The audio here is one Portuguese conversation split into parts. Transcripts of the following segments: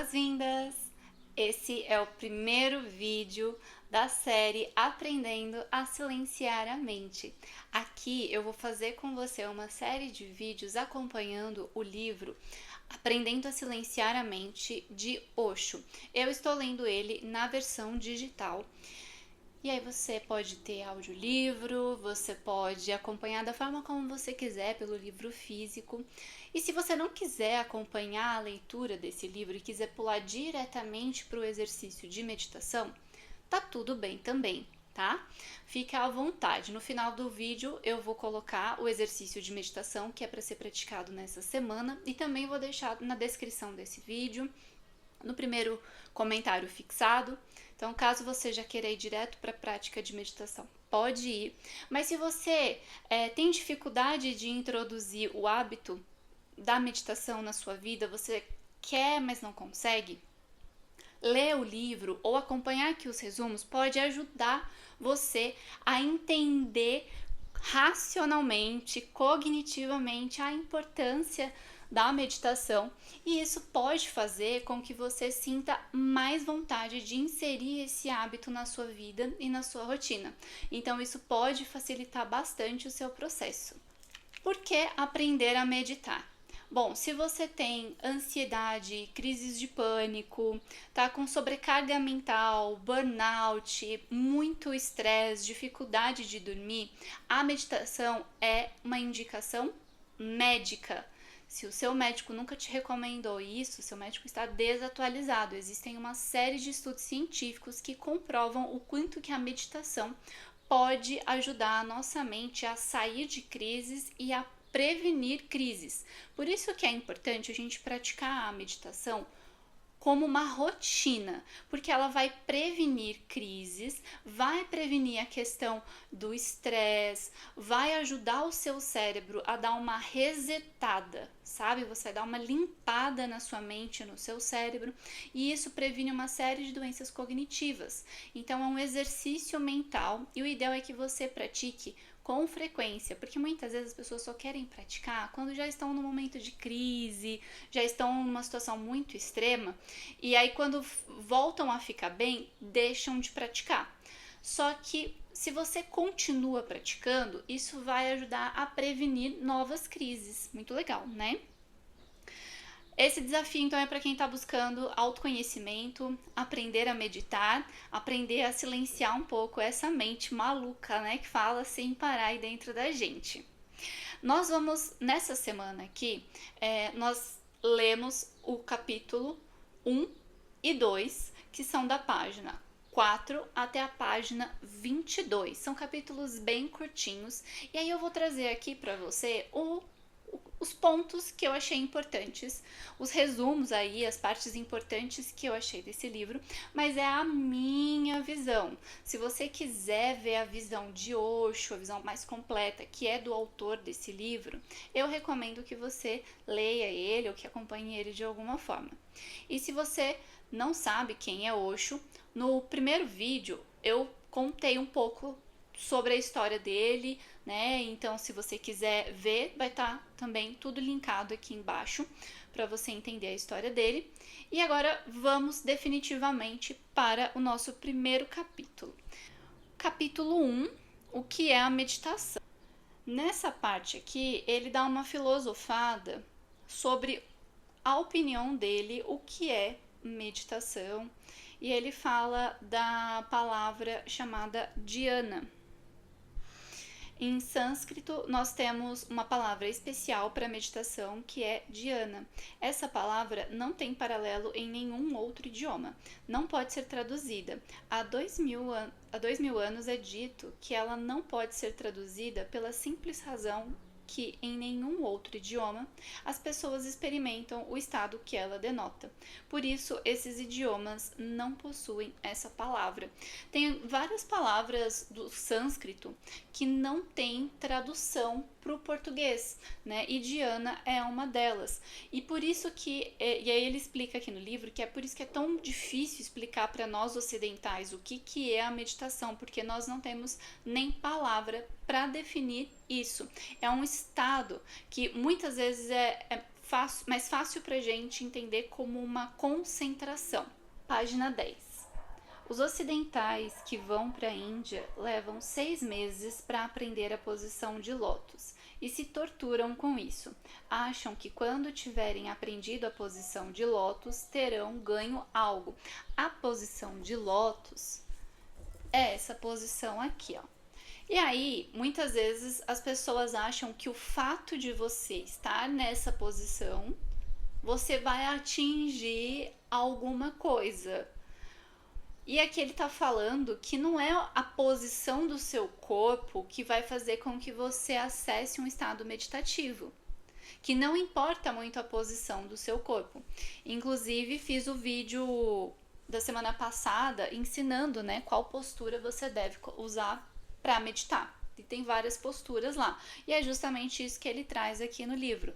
boas-vindas! Esse é o primeiro vídeo da série Aprendendo a Silenciar a Mente. Aqui eu vou fazer com você uma série de vídeos acompanhando o livro Aprendendo a Silenciar a Mente, de Osho. Eu estou lendo ele na versão digital. E aí você pode ter audiolivro, você pode acompanhar da forma como você quiser pelo livro físico. E se você não quiser acompanhar a leitura desse livro e quiser pular diretamente para o exercício de meditação, tá tudo bem também, tá? Fica à vontade. No final do vídeo eu vou colocar o exercício de meditação que é para ser praticado nessa semana e também vou deixar na descrição desse vídeo, no primeiro comentário fixado. Então, caso você já queira ir direto para a prática de meditação, pode ir. Mas se você tem dificuldade de introduzir o hábito da meditação na sua vida, você quer, mas não consegue, ler o livro ou acompanhar aqui os resumos pode ajudar você a entender racionalmente, cognitivamente a importância da meditação, e isso pode fazer com que você sinta mais vontade de inserir esse hábito na sua vida e na sua rotina. Então isso pode facilitar bastante o seu processo. Por que aprender a meditar? Bom, se você tem ansiedade, crises de pânico, tá com sobrecarga mental, burnout, muito estresse, dificuldade de dormir, a meditação é uma indicação médica. Se o seu médico nunca te recomendou isso, seu médico está desatualizado. Existem uma série de estudos científicos que comprovam o quanto que a meditação pode ajudar a nossa mente a sair de crises e a prevenir crises. Por isso que é importante a gente praticar a meditação como uma rotina, porque ela vai prevenir crises, vai prevenir a questão do estresse, vai ajudar o seu cérebro a dar uma resetada, sabe? Você vai dar uma limpada na sua mente, no seu cérebro, e isso previne uma série de doenças cognitivas. Então é um exercício mental e o ideal é que você pratique com frequência, porque muitas vezes as pessoas só querem praticar quando já estão num momento de crise, já estão numa situação muito extrema, e aí quando voltam a ficar bem, deixam de praticar. Só que se você continua praticando, isso vai ajudar a prevenir novas crises. Muito legal, né? Esse desafio, então, é para quem está buscando autoconhecimento, aprender a meditar, aprender a silenciar um pouco essa mente maluca, né, que fala sem parar aí dentro da gente. Nós vamos, nessa semana aqui, nós lemos o capítulo 1 e 2, que são da página 4 até a página 22. São capítulos bem curtinhos, e aí eu vou trazer aqui para você os pontos que eu achei importantes, os resumos aí, as partes importantes que eu achei desse livro, mas é a minha visão. Se você quiser ver a visão de Osho, a visão mais completa, que é do autor desse livro, eu recomendo que você leia ele ou que acompanhe ele de alguma forma. E se você não sabe quem é Osho, no primeiro vídeo eu contei um pouco sobre a história dele, né? Então, se você quiser ver, vai estar também tudo linkado aqui embaixo para você entender a história dele. E agora vamos definitivamente para o nosso primeiro capítulo. Capítulo 1, o que é a meditação? Nessa parte aqui, ele dá uma filosofada sobre a opinião dele, o que é meditação, e ele fala da palavra chamada dhyana. Em sânscrito, nós temos uma palavra especial para meditação que é dhyana. Essa palavra não tem paralelo em nenhum outro idioma, não pode ser traduzida. Há 2000 anos é dito que ela não pode ser traduzida pela simples razão que em nenhum outro idioma as pessoas experimentam o estado que ela denota. Por isso, esses idiomas não possuem essa palavra. Tem várias palavras do sânscrito que não têm tradução para o português, né? E dhyana é uma delas. E por isso que, e aí ele explica aqui no livro que é por isso que é tão difícil explicar para nós ocidentais o que é a meditação, porque nós não temos nem palavra para definir isso. É um estado que muitas vezes é mais fácil para a gente entender como uma concentração. Página 10. Os ocidentais que vão para a Índia levam 6 meses para aprender a posição de lótus e se torturam com isso. Acham que quando tiverem aprendido a posição de lótus, terão ganho algo. A posição de lótus é essa posição aqui, ó. E aí, muitas vezes as pessoas acham que o fato de você estar nessa posição, você vai atingir alguma coisa. E aqui ele tá falando que não é a posição do seu corpo que vai fazer com que você acesse um estado meditativo. Que não importa muito a posição do seu corpo. Inclusive, fiz o vídeo da semana passada ensinando, né, qual postura você deve usar para meditar. E tem várias posturas lá. E é justamente isso que ele traz aqui no livro.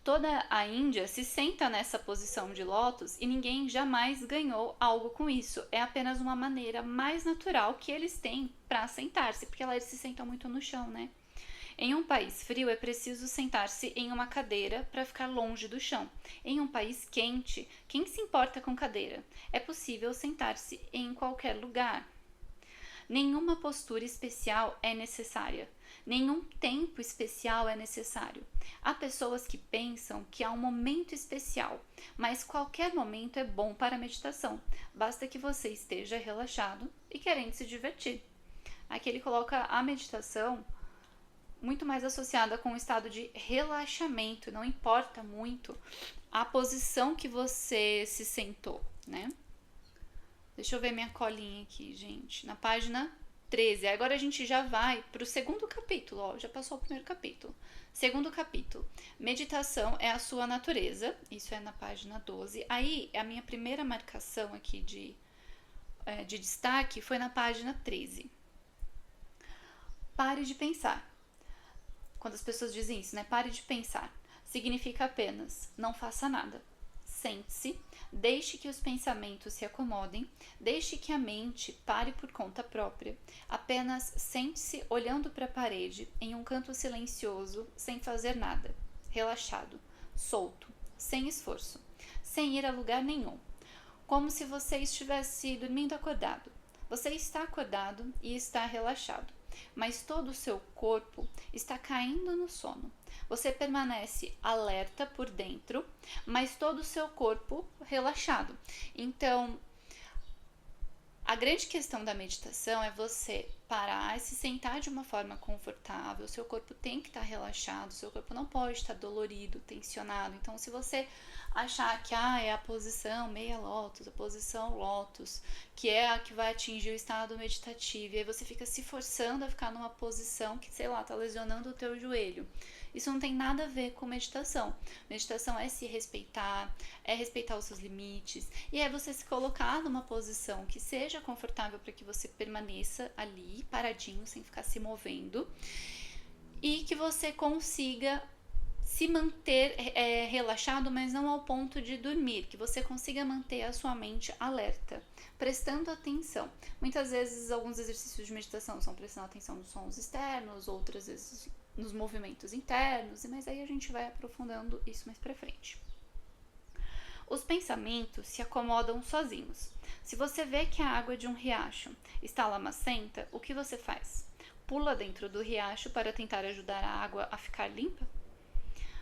Toda a Índia se senta nessa posição de lótus e ninguém jamais ganhou algo com isso. É apenas uma maneira mais natural que eles têm para sentar-se, porque lá eles se sentam muito no chão, né? Em um país frio é preciso sentar-se em uma cadeira para ficar longe do chão. Em um país quente, quem se importa com cadeira? É possível sentar-se em qualquer lugar. Nenhuma postura especial é necessária. Nenhum tempo especial é necessário. Há pessoas que pensam que há um momento especial, mas qualquer momento é bom para a meditação. Basta que você esteja relaxado e querendo se divertir. Aqui ele coloca a meditação muito mais associada com o estado de relaxamento. Não importa muito a posição que você se sentou, né? Deixa eu ver minha colinha aqui, gente. Na página 13. Agora a gente já vai para o segundo capítulo, ó. Já passou o primeiro capítulo. Segundo capítulo. Meditação é a sua natureza. Isso é na página 12. Aí, a minha primeira marcação aqui de destaque foi na página 13. Pare de pensar. Quando as pessoas dizem isso, né? Pare de pensar. Significa apenas não faça nada. Sente-se, deixe que os pensamentos se acomodem, deixe que a mente pare por conta própria. Apenas sente-se olhando para a parede, em um canto silencioso, sem fazer nada. Relaxado, solto, sem esforço, sem ir a lugar nenhum. Como se você estivesse dormindo acordado. Você está acordado e está relaxado, mas todo o seu corpo está caindo no sono. Você permanece alerta por dentro, mas todo o seu corpo relaxado. Então, a grande questão da meditação é você parar e se sentar de uma forma confortável. O seu corpo tem que estar relaxado, o seu corpo não pode estar dolorido, tensionado. Então, se você achar que é a posição meia lótus, a posição lótus, que é a que vai atingir o estado meditativo, e aí você fica se forçando a ficar numa posição que, sei lá, tá lesionando o teu joelho. Isso não tem nada a ver com meditação. Meditação é se respeitar, é respeitar os seus limites, e é você se colocar numa posição que seja confortável para que você permaneça ali, paradinho, sem ficar se movendo, e que você consiga se manter relaxado, mas não ao ponto de dormir, que você consiga manter a sua mente alerta, prestando atenção. Muitas vezes, alguns exercícios de meditação são prestando atenção nos sons externos, outras vezes nos movimentos internos, mas aí a gente vai aprofundando isso mais pra frente. Os pensamentos se acomodam sozinhos. Se você vê que a água de um riacho está lamacenta, o que você faz? Pula dentro do riacho para tentar ajudar a água a ficar limpa?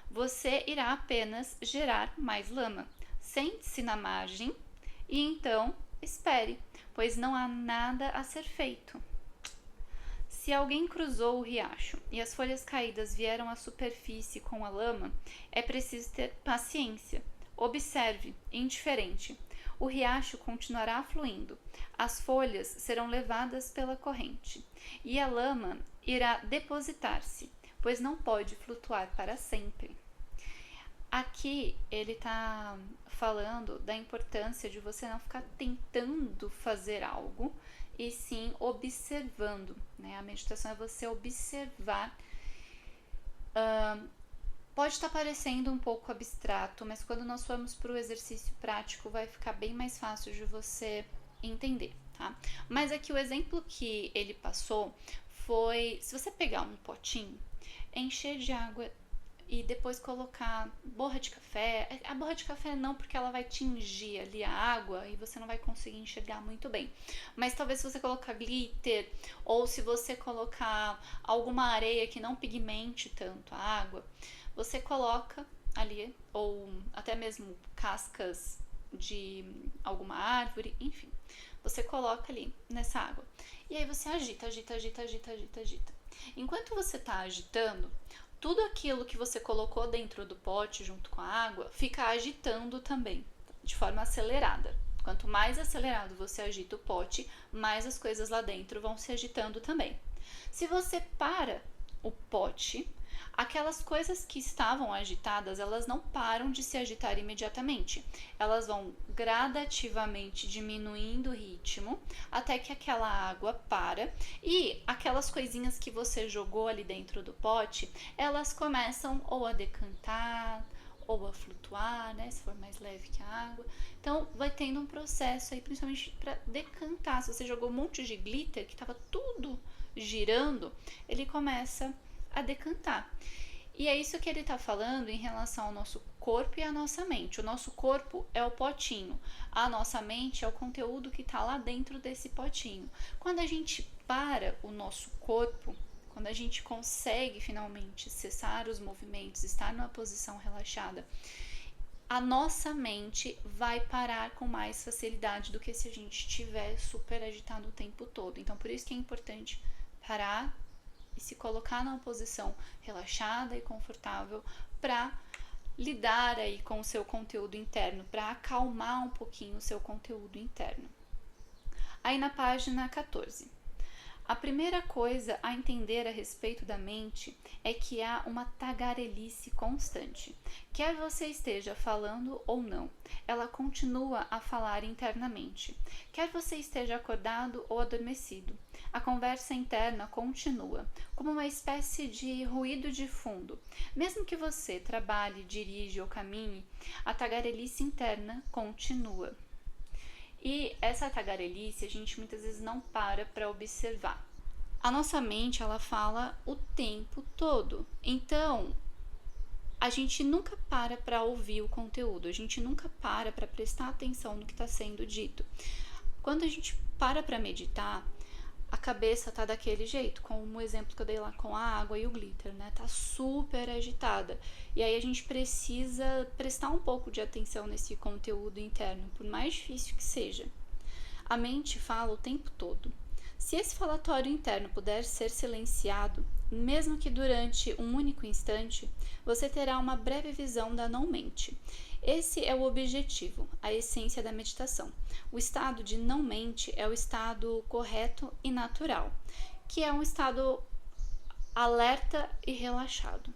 Você irá apenas gerar mais lama. Sente-se na margem e então espere, pois não há nada a ser feito. Se alguém cruzou o riacho e as folhas caídas vieram à superfície com a lama, é preciso ter paciência. Observe, indiferente. O riacho continuará fluindo, as folhas serão levadas pela corrente e a lama irá depositar-se, pois não pode flutuar para sempre. Aqui ele está falando da importância de você não ficar tentando fazer algo, e sim observando, né? A meditação é você observar. Pode estar parecendo um pouco abstrato, mas quando nós formos para o exercício prático vai ficar bem mais fácil de você entender, tá? Mas aqui o exemplo que ele passou foi, se você pegar um potinho, encher de água e depois colocar borra de café. A borra de café não, porque ela vai tingir ali a água e você não vai conseguir enxergar muito bem. Mas talvez se você colocar glitter ou se você colocar alguma areia que não pigmente tanto a água, você coloca ali, ou até mesmo cascas de alguma árvore, enfim. Você coloca ali nessa água. E aí você agita, agita, agita, agita, agita, agita. Enquanto você está agitando, tudo aquilo que você colocou dentro do pote junto com a água fica agitando também, de forma acelerada. Quanto mais acelerado você agita o pote, mais as coisas lá dentro vão se agitando também. Se você para o pote, aquelas coisas que estavam agitadas, elas não param de se agitar imediatamente. Elas vão gradativamente diminuindo o ritmo até que aquela água para e aquelas coisinhas que você jogou ali dentro do pote, elas começam ou a decantar ou a flutuar, né, se for mais leve que a água. Então vai tendo um processo aí, principalmente para decantar. Se você jogou um monte de glitter que estava tudo girando, ele começa a decantar. E é isso que ele está falando em relação ao nosso corpo e à nossa mente. O nosso corpo é o potinho, a nossa mente é o conteúdo que está lá dentro desse potinho. Quando a gente para o nosso corpo, quando a gente consegue finalmente cessar os movimentos, estar numa posição relaxada, a nossa mente vai parar com mais facilidade do que se a gente estiver super agitado o tempo todo. Então, por isso que é importante parar e se colocar numa posição relaxada e confortável para lidar aí com o seu conteúdo interno, para acalmar um pouquinho o seu conteúdo interno. Aí na página 14. A primeira coisa a entender a respeito da mente é que há uma tagarelice constante. Quer você esteja falando ou não, ela continua a falar internamente. Quer você esteja acordado ou adormecido, a conversa interna continua, como uma espécie de ruído de fundo. Mesmo que você trabalhe, dirija ou caminhe, a tagarelice interna continua. E essa tagarelice a gente muitas vezes não para observar. A nossa mente, ela fala o tempo todo. Então, a gente nunca para ouvir o conteúdo, a gente nunca para prestar atenção no que está sendo dito. Quando a gente para meditar, a cabeça tá daquele jeito, como o exemplo que eu dei lá com a água e o glitter, né? Tá super agitada. E aí a gente precisa prestar um pouco de atenção nesse conteúdo interno, por mais difícil que seja. A mente fala o tempo todo. Se esse falatório interno puder ser silenciado, mesmo que durante um único instante, você terá uma breve visão da não-mente. Esse é o objetivo, a essência da meditação. O estado de não-mente é o estado correto e natural, que é um estado alerta e relaxado.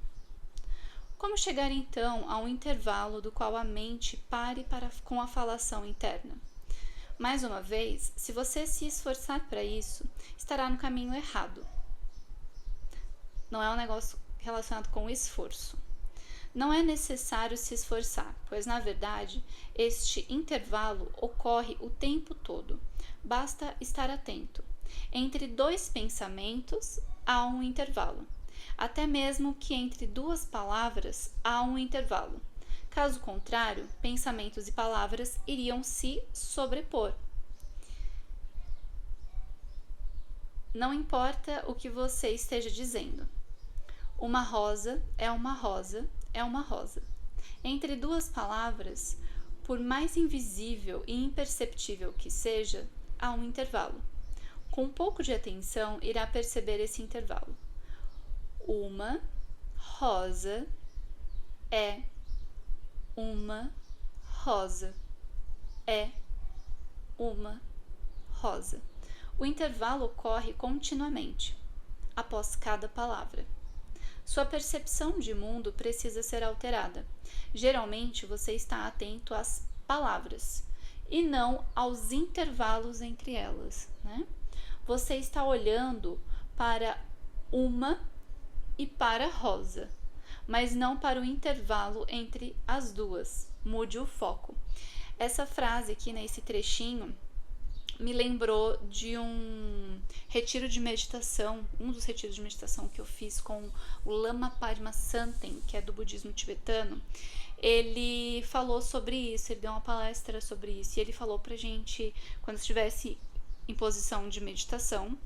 Como chegar então a um intervalo do qual a mente pare com a falação interna? Mais uma vez, se você se esforçar para isso, estará no caminho errado. Não é um negócio relacionado com esforço. Não é necessário se esforçar, pois na verdade este intervalo ocorre o tempo todo. Basta estar atento. Entre dois pensamentos há um intervalo. Até mesmo que entre duas palavras há um intervalo. Caso contrário, pensamentos e palavras iriam se sobrepor. Não importa o que você esteja dizendo. Uma rosa é uma rosa é uma rosa. Entre duas palavras, por mais invisível e imperceptível que seja, há um intervalo. Com um pouco de atenção, irá perceber esse intervalo. Uma rosa é uma rosa. É uma rosa. O intervalo ocorre continuamente, após cada palavra. Sua percepção de mundo precisa ser alterada. Geralmente você está atento às palavras e não aos intervalos entre elas, né? Você está olhando para uma e para rosa, mas não para o intervalo entre as duas. Mude o foco. Essa frase aqui, nesse trechinho, me lembrou de um retiro de meditação, um dos retiros de meditação que eu fiz com o Lama Padmasambhava, que é do budismo tibetano. Ele falou sobre isso, ele deu uma palestra sobre isso, e ele falou pra gente, quando estivesse em posição de meditação,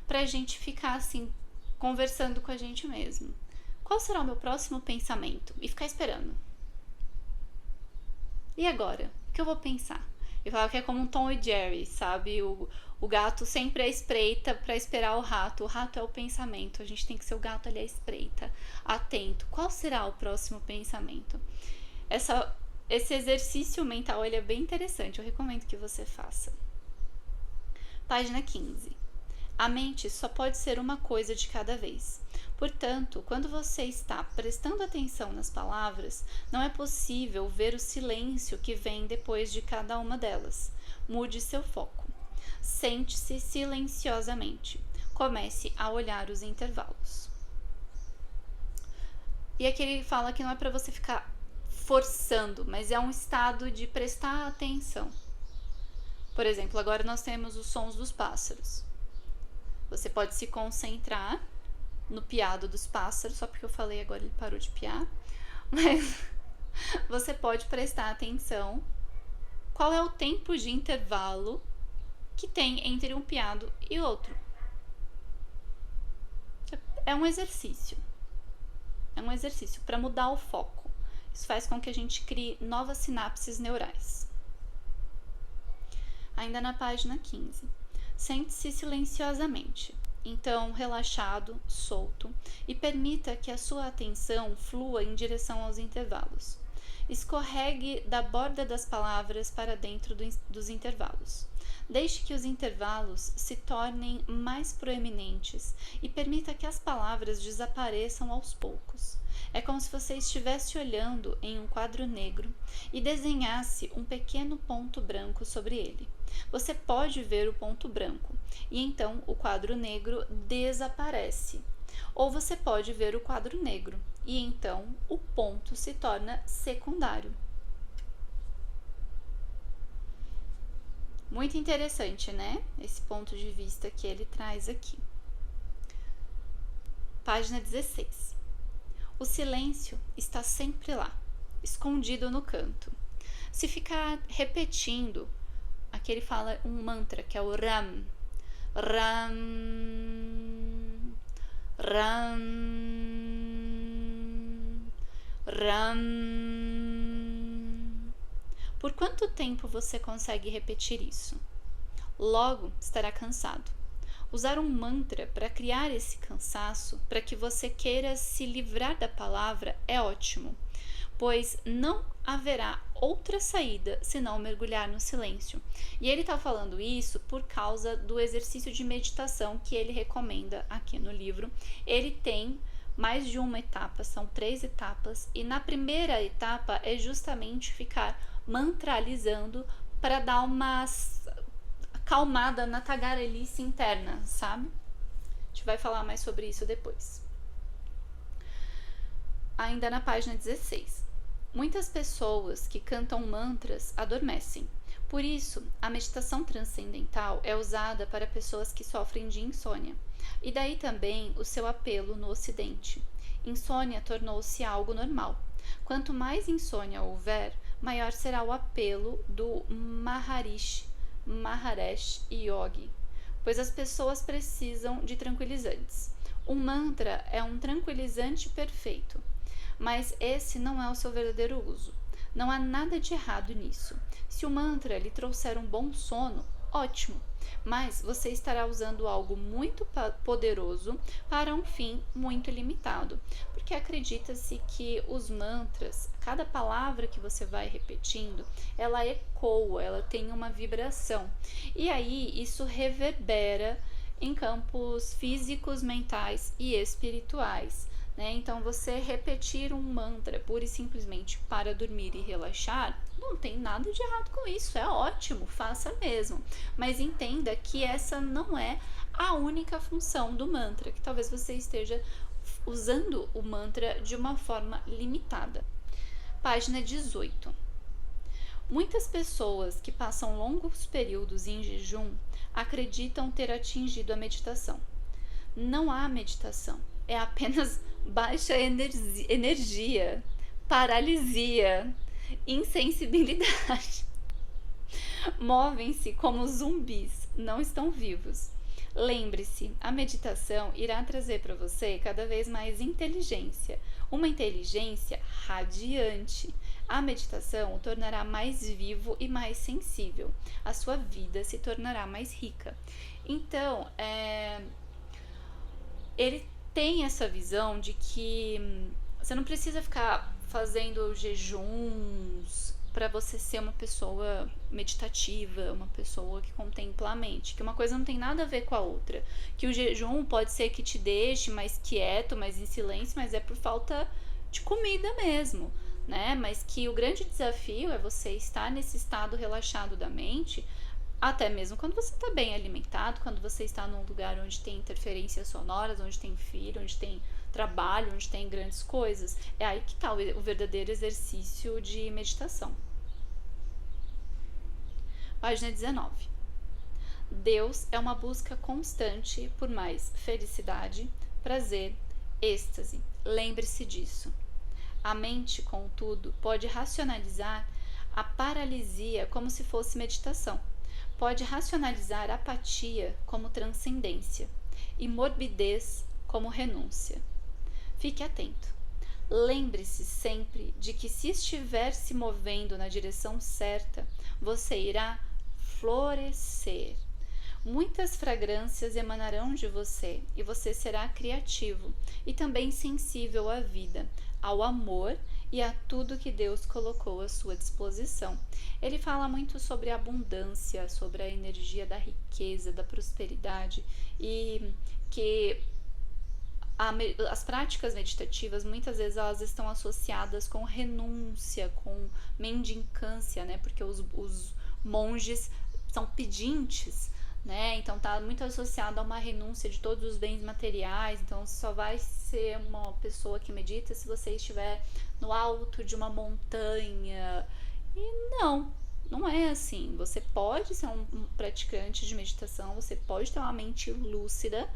pra gente ficar assim, conversando com a gente mesmo. Qual será o meu próximo pensamento? E ficar esperando. E agora? O que eu vou pensar? Eu falava que é como um Tom e Jerry, sabe? O gato sempre é espreita para esperar o rato. O rato é o pensamento. A gente tem que ser o gato ali à espreita, atento. Qual será o próximo pensamento? Esse exercício mental ele é bem interessante. Eu recomendo que você faça. Página 15. A mente só pode ser uma coisa de cada vez. Portanto, quando você está prestando atenção nas palavras, não é possível ver o silêncio que vem depois de cada uma delas. Mude seu foco. Sente-se silenciosamente. Comece a olhar os intervalos. E aqui ele fala que não é para você ficar forçando, mas é um estado de prestar atenção. Por exemplo, agora nós temos os sons dos pássaros. Você pode se concentrar no piado dos pássaros, só porque eu falei agora ele parou de piar, mas você pode prestar atenção qual é o tempo de intervalo que tem entre um piado e outro. É um exercício para mudar o foco. Isso faz com que a gente crie novas sinapses neurais. Ainda na página 15. Sente-se silenciosamente, então relaxado, solto, e permita que a sua atenção flua em direção aos intervalos. Escorregue da borda das palavras para dentro dos intervalos. Deixe que os intervalos se tornem mais proeminentes e permita que as palavras desapareçam aos poucos. É como se você estivesse olhando em um quadro negro e desenhasse um pequeno ponto branco sobre ele. Você pode ver o ponto branco e então o quadro negro desaparece. Ou você pode ver o quadro negro e então o ponto se torna secundário. Muito interessante, né? Esse ponto de vista que ele traz aqui. Página 16. O silêncio está sempre lá, escondido no canto. Se ficar repetindo, aqui ele fala um mantra que é o Ram. Ram, Ram, Ram. Por quanto tempo você consegue repetir isso? Logo estará cansado. Usar um mantra para criar esse cansaço, para que você queira se livrar da palavra, é ótimo, pois não haverá outra saída senão mergulhar no silêncio. E ele está falando isso por causa do exercício de meditação que ele recomenda aqui no livro. Ele tem mais de uma etapa, são 3 etapas, e na primeira etapa é justamente ficar mantralizando para dar uma acalmada na tagarelice interna, sabe? A gente vai falar mais sobre isso depois. Ainda na página 16. Muitas pessoas que cantam mantras adormecem. Por isso, a meditação transcendental é usada para pessoas que sofrem de insônia. E daí também o seu apelo no Ocidente. Insônia tornou-se algo normal. Quanto mais insônia houver, maior será o apelo do Maharishi Yogi, pois as pessoas precisam de tranquilizantes. Um mantra é um tranquilizante perfeito, mas esse não é o seu verdadeiro uso. Não há nada de errado nisso. Se o mantra lhe trouxer um bom sono, ótimo, mas você estará usando algo muito poderoso para um fim muito limitado, porque acredita-se que os mantras, cada palavra que você vai repetindo, ela ecoa, ela tem uma vibração, e aí isso reverbera em campos físicos, mentais e espirituais. Então, você repetir um mantra pura e simplesmente para dormir e relaxar, não tem nada de errado com isso, é ótimo, faça mesmo. Mas entenda que essa não é a única função do mantra, que talvez você esteja usando o mantra de uma forma limitada. Página 18. Muitas pessoas que passam longos períodos em jejum acreditam ter atingido a meditação. Não há meditação, é apenas baixa energia, paralisia, insensibilidade. Movem-se como zumbis, não estão vivos. Lembre-se, a meditação irá trazer para você cada vez mais inteligência, uma inteligência radiante. A meditação o tornará mais vivo e mais sensível. A sua vida se tornará mais rica. Então, ele tem essa visão de que você não precisa ficar fazendo jejuns para você ser uma pessoa meditativa, uma pessoa que contempla a mente, que uma coisa não tem nada a ver com a outra, que o jejum pode ser que te deixe mais quieto, mais em silêncio, mas é por falta de comida mesmo, né? Mas que o grande desafio é você estar nesse estado relaxado da mente, até mesmo quando você está bem alimentado, quando você está num lugar onde tem interferências sonoras, onde tem filho, onde tem trabalho, onde tem grandes coisas. É aí que está o verdadeiro exercício de meditação. Página 19. Deus é uma busca constante por mais felicidade, prazer, êxtase. Lembre-se disso. A mente, contudo, pode racionalizar a paralisia como se fosse meditação. Pode racionalizar apatia como transcendência e morbidez como renúncia. Fique atento. Lembre-se sempre de que se estiver se movendo na direção certa, você irá florescer. Muitas fragrâncias emanarão de você e você será criativo e também sensível à vida, ao amor e a tudo que Deus colocou à sua disposição. Ele fala muito sobre a abundância, sobre a energia da riqueza, da prosperidade e que as práticas meditativas muitas vezes elas estão associadas com renúncia, com mendicância, né? Porque os monges são pedintes, né? Então tá muito associado a uma renúncia de todos os bens materiais. Então só vai ser uma pessoa que medita se você estiver no alto de uma montanha. E não é assim. Você pode ser um praticante de meditação, você pode ter uma mente lúcida,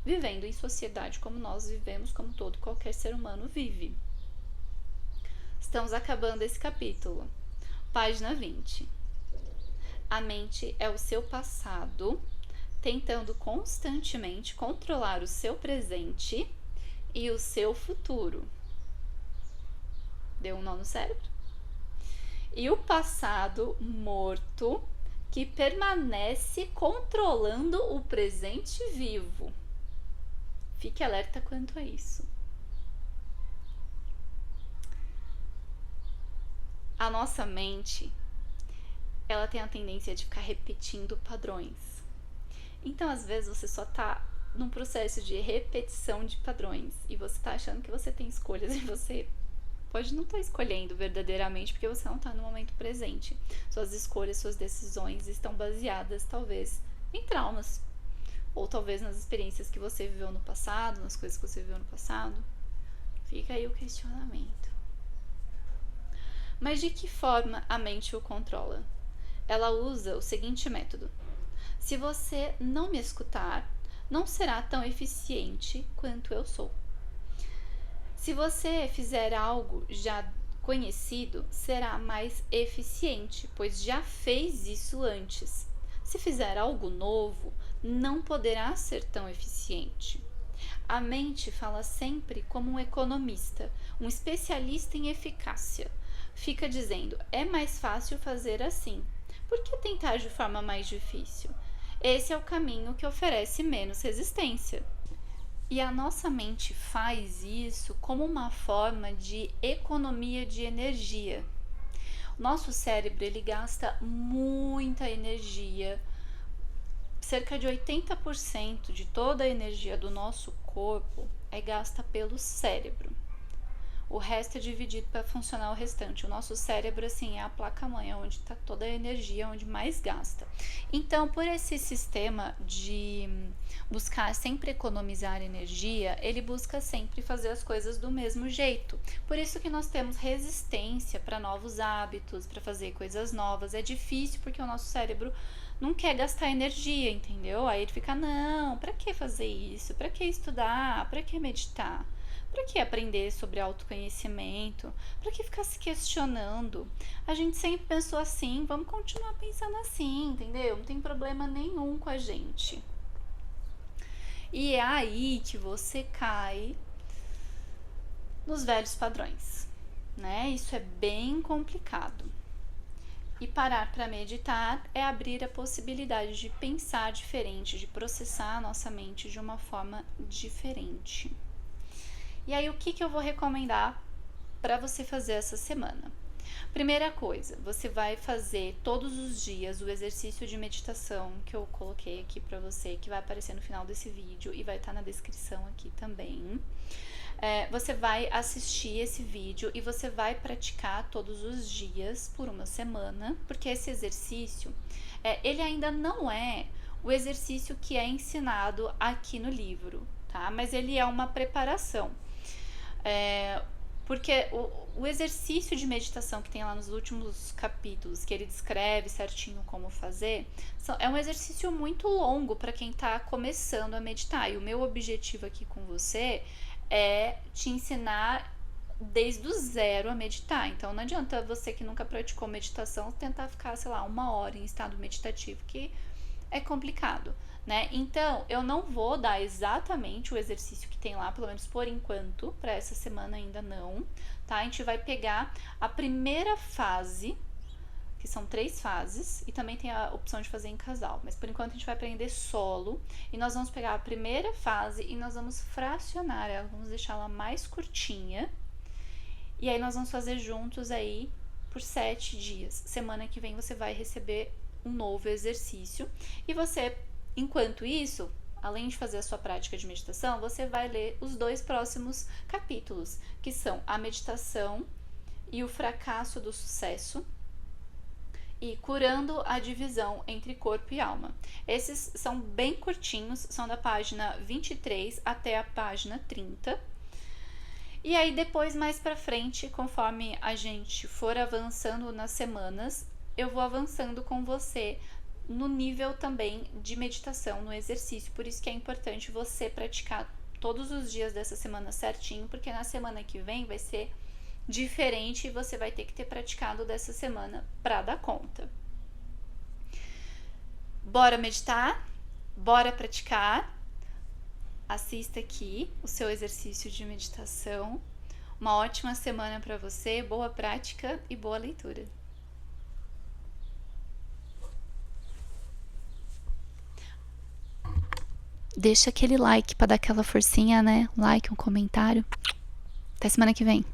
vivendo em sociedade como nós vivemos, como todo qualquer ser humano vive. Estamos acabando esse capítulo. Página 20. A mente é o seu passado, tentando constantemente controlar o seu presente e o seu futuro. Deu um nó no cérebro? E o passado morto, que permanece controlando o presente vivo. Fique alerta quanto a isso. A nossa mente, ela tem a tendência de ficar repetindo padrões. Então, às vezes, você só tá num processo de repetição de padrões e você tá achando que você tem escolhas e você pode não estar escolhendo verdadeiramente porque você não está no momento presente. Suas escolhas, suas decisões estão baseadas, talvez, em traumas. Ou talvez nas experiências que você viveu no passado, nas coisas que você viveu no passado. Fica aí o questionamento. Mas de que forma a mente o controla? Ela usa o seguinte método: se você não me escutar, não será tão eficiente quanto eu sou. Se você fizer algo já conhecido, será mais eficiente, pois já fez isso antes. Se fizer algo novo, não poderá ser tão eficiente. A mente fala sempre como um economista, um especialista em eficácia. Fica dizendo, é mais fácil fazer assim. Por que tentar de forma mais difícil? Esse é o caminho que oferece menos resistência. E a nossa mente faz isso como uma forma de economia de energia. O nosso cérebro ele gasta muita energia. Cerca de 80% de toda a energia do nosso corpo é gasta pelo cérebro. o resto é dividido para funcionar o restante. O nosso cérebro, assim, é a placa-mãe, onde está toda a energia, onde mais gasta. Então, por esse sistema de buscar sempre economizar energia, ele busca sempre fazer as coisas do mesmo jeito. Por isso que nós temos resistência para novos hábitos, para fazer coisas novas. É difícil porque o nosso cérebro não quer gastar energia, entendeu? Aí ele fica, não, para que fazer isso? Para que estudar? Para que meditar? Para que aprender sobre autoconhecimento? Para que ficar se questionando? A gente sempre pensou assim, vamos continuar pensando assim, entendeu? Não tem problema nenhum com a gente. E é aí que você cai nos velhos padrões, né? Isso é bem complicado. E parar para meditar é abrir a possibilidade de pensar diferente, de processar a nossa mente de uma forma diferente. E aí, o que eu vou recomendar para você fazer essa semana? Primeira coisa, você vai fazer todos os dias o exercício de meditação que eu coloquei aqui para você, que vai aparecer no final desse vídeo e vai estar na descrição aqui também. Você vai assistir esse vídeo e você vai praticar todos os dias por uma semana, porque esse exercício, ele ainda não é o exercício que é ensinado aqui no livro, tá? Mas ele é uma preparação. Porque o exercício de meditação que tem lá nos últimos capítulos, que ele descreve certinho como fazer, é um exercício muito longo para quem está começando a meditar. E o meu objetivo aqui com você é te ensinar desde o zero a meditar. Então não adianta você que nunca praticou meditação tentar ficar, sei lá, 1 hora em estado meditativo, que é complicado, né? Então eu não vou dar exatamente o exercício que tem lá, pelo menos por enquanto, para essa semana ainda não, tá? A gente vai pegar a primeira fase, que são 3 fases, e também tem a opção de fazer em casal, mas por enquanto a gente vai aprender solo, e nós vamos pegar a primeira fase e nós vamos fracionar ela, vamos deixar ela mais curtinha, e aí nós vamos fazer juntos aí por 7 dias. Semana que vem você vai receber um novo exercício, e você, enquanto isso, além de fazer a sua prática de meditação, você vai ler os 2 próximos capítulos, que são a meditação e o fracasso do sucesso, e curando a divisão entre corpo e alma. Esses são bem curtinhos, são da página 23 até a página 30. E aí depois, mais pra frente, conforme a gente for avançando nas semanas, eu vou avançando com você no nível também de meditação, no exercício. Por isso que é importante você praticar todos os dias dessa semana certinho, porque na semana que vem vai ser diferente e você vai ter que ter praticado dessa semana para dar conta. Bora meditar? Bora praticar? Assista aqui o seu exercício de meditação. Uma ótima semana para você, boa prática e boa leitura. Deixa aquele like para dar aquela forcinha, né? Um like, um comentário. Até semana que vem.